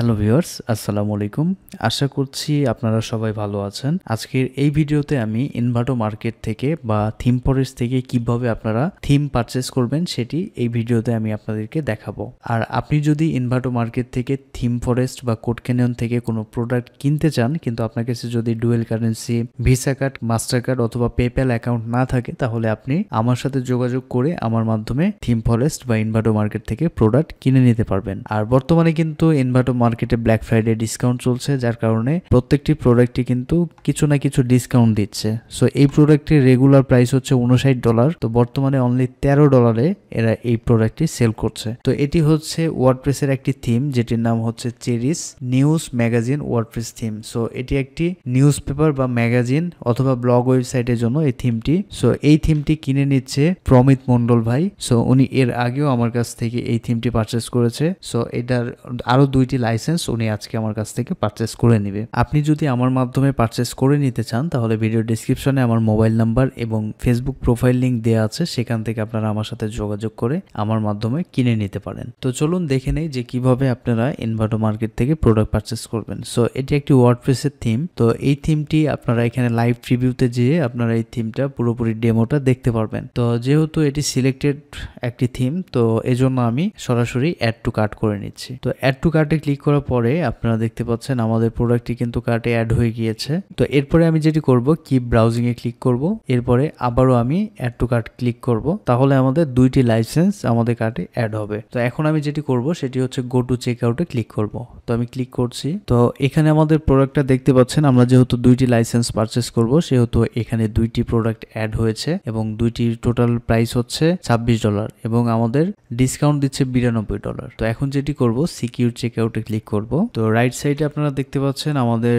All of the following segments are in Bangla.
হ্যালো ভিউয়ার্স, আসসালামু আলাইকুম। আশা করছি আপনারা সবাই ভালো আছেন। আজকের এই ভিডিওতে আমি ইনভাটো মার্কেট থেকে বা থিম ফরেস্ট থেকে কিভাবে আপনারা থিম পারচেস করবেন সেটি এই ভিডিওতে আমি আপনাদেরকে দেখাবো। আর আপনি যদি ইনভাটো মার্কেট থেকে থিম ফরেস্ট বা কোড ক্যানিয়ন থেকে কোনো প্রোডাক্ট কিনতে চান, কিন্তু আপনার কাছে যদি dual currency, visa card, master card অথবা পেপ্যাল অ্যাকাউন্ট না থাকে, তাহলে আপনি আমার সাথে যোগাযোগ করে আমার মাধ্যমে থিম ফরেস্ট বা ইনভাটো মার্কেট থেকে প্রোডাক্ট কিনে নিতে পারবেন। আর বর্তমানে কিন্তু ইনভাটো মার্কেটে ব্ল্যাক ফ্রাইডে ডিসকাউন্ট চলছে, যার কারণে প্রত্যেকটি প্রোডাক্টই কিন্তু কিছু না কিছু ডিসকাউন্ট দিচ্ছে। সো এই প্রোডাক্টের রেগুলার প্রাইস হচ্ছে $59, তো বর্তমানে অনলি $13 এরা এই প্রোডাক্টটি সেল করছে। তো এটি হচ্ছে ওয়ার্ডপ্রেসের একটি থিম, যেটির নাম হচ্ছে cherished news magazine WordPress theme. So এটি একটি নিউজ পেপার বা ম্যাগাজিন অথবা ব্লগ ওয়েবসাইটের জন্য এই থিমটি। সো এই থিমটি কিনে নিচ্ছে প্রমিত মন্ডল ভাই। সো উনি এর আগেও আমার কাছ থেকে এই থিমটি পারচেস করেছে। সো এটার আরো 2টি লাইসেন্স উনি আজকে আমার কাছ থেকে পারচেস করে নেবে। আপনি যদি আমার মাধ্যমে পারচেস করে নিতে চান, তাহলে ভিডিও ডেসক্রিপশনে আমার মোবাইল নাম্বার এবং ফেসবুক প্রোফাইল লিংক দেওয়া আছে, সেখান থেকে আপনারা আমার সাথে যোগাযোগ করে আমার মাধ্যমে কিনে নিতে পারেন। তো চলুন দেখে নেই যে কিভাবে আপনারা ইনভাটো মার্কেট থেকে প্রোডাক্ট পারচেস করবেন। সো এটি একটি ওয়ার্ডপ্রেসের থিম। তো এই থিমটি আপনারা এখানে লাইভ প্রিভিউতে যেয়ে আপনারা এই থিমটা পুরোপুরি ডেমোটা দেখতে পারবেন। তো যেহেতু এটি সিলেক্টেড একটি থিম, তো এজন্য আমি সরাসরি অ্যাড টু কার্ট করে নিচ্ছি। তো অ্যাড টু কার্টে ক্লিক করার পরে আপনারা দেখতে পাচ্ছেন আমাদের প্রোডাক্টটি কিন্তু কার্টে অ্যাড হয়ে গিয়েছে। তো এরপরে আমি যেটি করব, কিপ ব্রাউজিং এ ক্লিক করব, এরপরে আবারও আমি অ্যাড টু কার্ট ক্লিক করব, তাহলে আমাদের 2টি লাইসেন্স আমাদের কার্টে অ্যাড হবে। তো এখন আমি যেটি করব সেটি হচ্ছে গো টু চেক আউটে ক্লিক করব। তো আমি ক্লিক করছি। তো এখানে আমাদের প্রোডাক্টটা দেখতে পাচ্ছেন, আমরা যেহেতু 2টি লাইসেন্স পারচেস করব সেহেতু এখানে 2টি প্রোডাক্ট অ্যাড হয়েছে এবং 2টির টোটাল প্রাইস হচ্ছে $26 এবং আমাদের ডিসকাউন্ট দিচ্ছে $92। তো এখন যেটি করব, সিকিউর চেক আউটে ক্লিক করব। তো রাইট সাইডে আপনারা দেখতে পাচ্ছেন আমাদের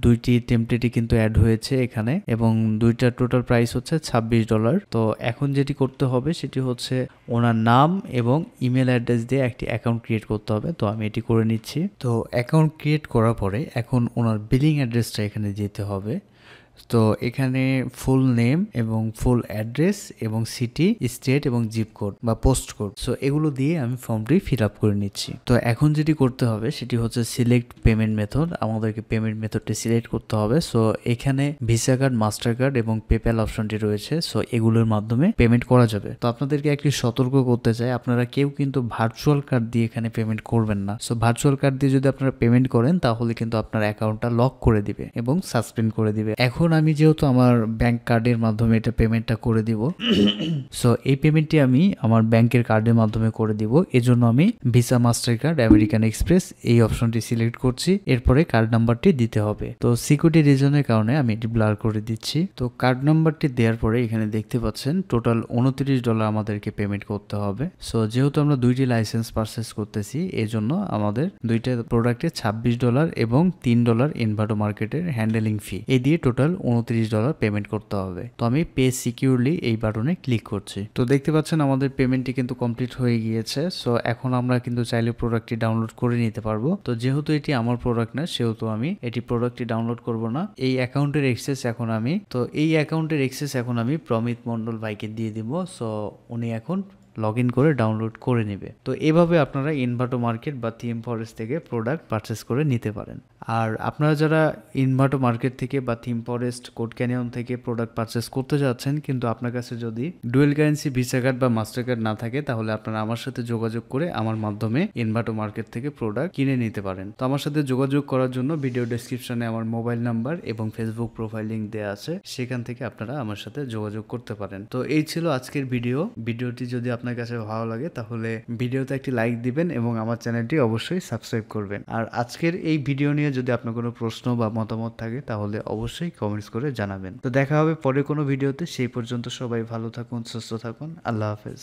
2টি টেমপ্লেটই কিন্তু অ্যাড হয়েছে এখানে এবং 2টার টোটাল প্রাইস হচ্ছে $26। তো এখন যেটি করতে হবে সেটি হচ্ছে ওনার নাম এবং ইমেল অ্যাড্রেস দিয়ে একটি অ্যাকাউন্ট ক্রিয়েট করতে হবে। তো আমি এটি করে নিচ্ছি। তো অ্যাকাউন্ট ক্রিয়েট করার পরে এখন ওনার বিলিং অ্যাড্রেসটা এখানে যেতে হবে। তো এখানে ফুল নেম এবং ফুল অ্যাড্রেস এবং সিটি, স্টেট এবং জিপ কোড বা পোস্ট কোড, সো এগুলো দিয়ে আমি ফর্মটি ফিল আপ করে নিচ্ছি। তো এখন যেটি করতে হবে সেটি হচ্ছে সিলেক্ট পেমেন্ট মেথড। আমাদেরকে পেমেন্ট মেথডটি সিলেক্ট করতে হবে। সো এখানে ভিসা কার্ড, মাস্টার কার্ড এবং পেপ্যাল অপশনটি রয়েছে। সো এগুলোর মাধ্যমে পেমেন্ট করা যাবে। তো আপনাদেরকে একটি সতর্ক করতে চাই, আপনারা কেউ কিন্তু ভার্চুয়াল কার্ড দিয়ে এখানে পেমেন্ট করবেন না। সো ভার্চুয়াল কার্ড দিয়ে যদি আপনারা পেমেন্ট করেন, তাহলে কিন্তু আপনার অ্যাকাউন্টটা লক করে দিবে এবং সাসপেন্ড করে দিবে। এখন আমি যেহেতু আমার ব্যাংক কার্ডের মাধ্যমে এটা পেমেন্টটা করে দিব, সো এই পেমেন্টটি আমি আমার ব্যাংকের কার্ডের মাধ্যমে করে দিব। এজন্য আমি visa, master card, American express এই অপশনটি সিলেক্ট করছি। এরপরে কার্ড নাম্বারটি দিতে হবে। তো সিকিউরিটি রিজনের কারণে আমি এটি ব্লার করে দিচ্ছি। তো কার্ড নাম্বারটি দেওয়ার পরে এখানে দেখতে পাচ্ছেন টোটাল $29 আমাদেরকে পেমেন্ট করতে হবে। সো যেহেতু আমরা 2টি লাইসেন্স পারচেস করতেছি, এজন্য আমাদের 2টা প্রোডাক্টে $26 এবং $3 ইনভাটো মার্কেটের হ্যান্ডেলিং ফি, এই দিয়ে টোটাল $29 পেমেন্ট করতে হবে। তো আমি পে সিকিউরলি এই বাটনে ক্লিক করছি। তো দেখতে পাচ্ছেন আমাদের পেমেন্টটি কিন্তু কমপ্লিট হয়ে গিয়েছে। সো এখন আমরা কিন্তু চাইলে প্রোডাক্টটি ডাউনলোড করে নিতে পারবো। তো যেহেতু এটি আমার প্রোডাক্ট না, সেহেতু আমি এটি প্রোডাক্টটি ডাউনলোড করব না। এই অ্যাকাউন্টের অ্যাক্সেস এখন আমি প্রমিত মন্ডল ভাইকে দিয়ে দিব। সো উনি এখন লগ ইন করে ডাউনলোড করে নেবে। তো এভাবে আপনারা ইনভাটো মার্কেট বা থিম ফরেস্ট থেকে প্রোডাক্ট পারচেস করে নিতে পারেন। আর আপনারা যারা ইনভাটো মার্কেট থেকে বা থিম ফরেস্ট, কোড ক্যানিয়ন থেকে প্রোডাক্ট পারচেস করতে যাচ্ছেন, কিন্তু আপনার কাছে যদি ডুয়েল কারেন্সি, ভিসা কার্ড বা মাস্টার কার্ড না থাকে, তাহলে আপনারা আমার সাথে যোগাযোগ করে আমার মাধ্যমে ইনভাটো মার্কেট থেকে প্রোডাক্ট কিনে নিতে পারেন। তো আমার সাথে যোগাযোগ করার জন্য ভিডিও ডেসক্রিপশনে আমার মোবাইল নাম্বার এবং ফেসবুক প্রোফাইল লিংক দেওয়া আছে, সেখান থেকে আপনারা আমার সাথে যোগাযোগ করতে পারেন। তো এই ছিল আজকের ভিডিওটি যদি আপনার কাছে ভালো লাগে, তাহলে ভিডিওতে একটি লাইক দিবেন এবং আমার চ্যানেলটি অবশ্যই সাবস্ক্রাইব করবেন। আর আজকের এই ভিডিও নিয়ে যদি আপনার কোনো প্রশ্ন বা মতামত থাকে, তাহলে অবশ্যই কমেন্টস করে জানাবেন। তো দেখা হবে পরে কোনো ভিডিওতে। সেই পর্যন্ত সবাই ভালো থাকুন, সুস্থ থাকুন। আল্লাহ হাফেজ।